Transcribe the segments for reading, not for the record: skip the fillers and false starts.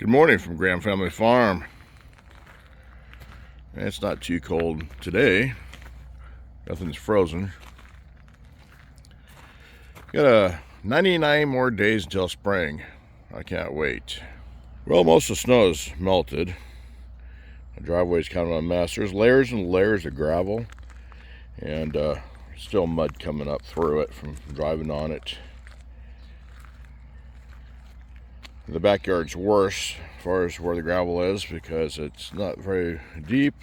Good morning from Graham Family Farm. It's not too cold today. Nothing's frozen. Got 99 more days until spring. I can't wait. Well, most of the snow is melted. The driveway's kind of a mess. There's layers and layers of gravel, and still mud coming up through it from driving on it. The backyard's worse as far as where the gravel is because it's not very deep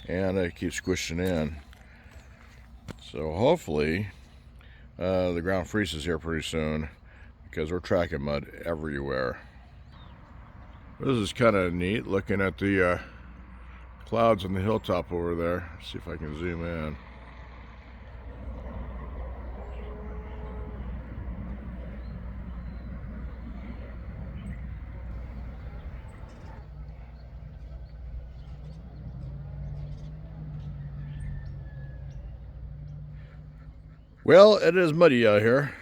and it keeps squishing in. So hopefully the ground freezes here pretty soon because we're tracking mud everywhere. This is kind of neat looking at the clouds on the hilltop over there. Let's see if I can zoom in. Well, it is muddy out here,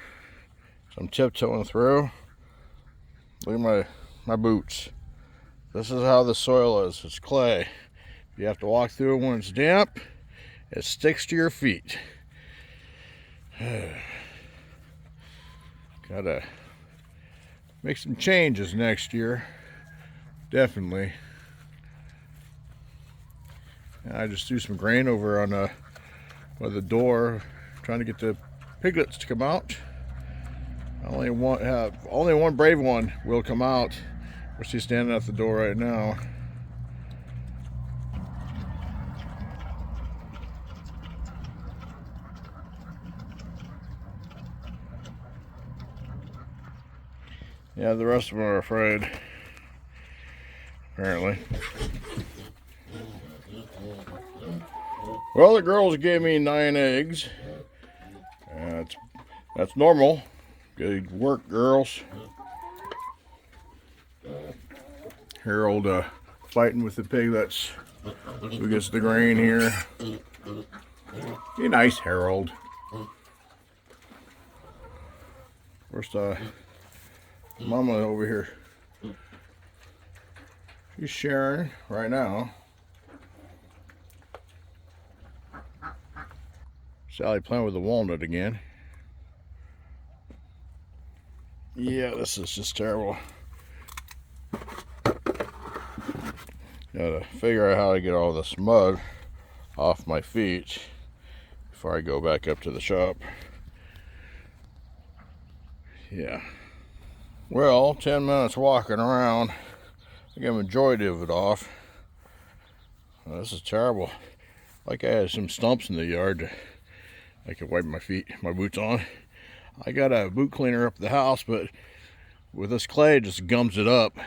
so I'm tiptoeing through. Look at my boots. This is how the soil is. It's clay. You have to walk through it when it's damp. It sticks to your feet. Gotta make some changes next year. Definitely. I just threw some grain over on by the door, trying to get the piglets to come out. Only one brave one will come out. She's standing at the door right now. Yeah, the rest of them are afraid, apparently. Well, the girls gave me 9 eggs. That's normal. Good work, girls. Harold fighting with the piglets. Who gets the grain here? Be nice, Harold. First, Mama over here. She's sharing right now. Sally playing with the walnut again. Yeah, this is just terrible. Gotta figure out how to get all this mud off my feet before I go back up to the shop. Yeah. Well, 10 minutes walking around. I got the majority of it off. This is terrible. Like I had some stumps in the yard I could wipe my boots on. I got a boot cleaner up at the house, but with this clay, it just gums it up.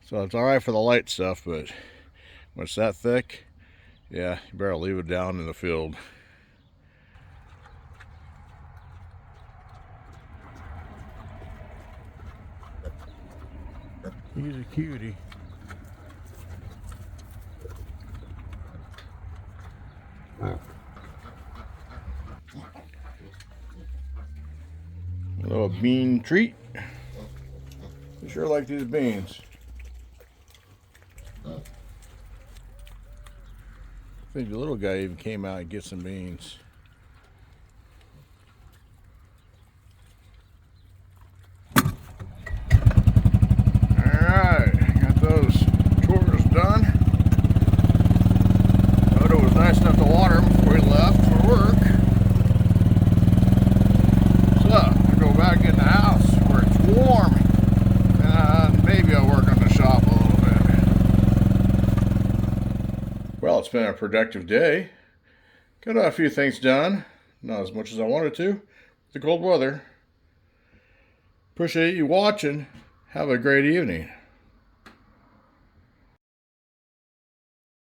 So it's all right for the light stuff, but when it's that thick, yeah, you better leave it down in the field. He's a cutie. A little bean treat. I sure like these beans. I think the little guy even came out and get some beans. Alright, got those chores done. Odo was nice enough to water them before he left for work. So, I go back in the house where it's warm. And maybe I'll work on the shop a little bit. Well, it's been a productive day. Got a few things done. Not as much as I wanted to with the cold weather. Appreciate you watching. Have a great evening.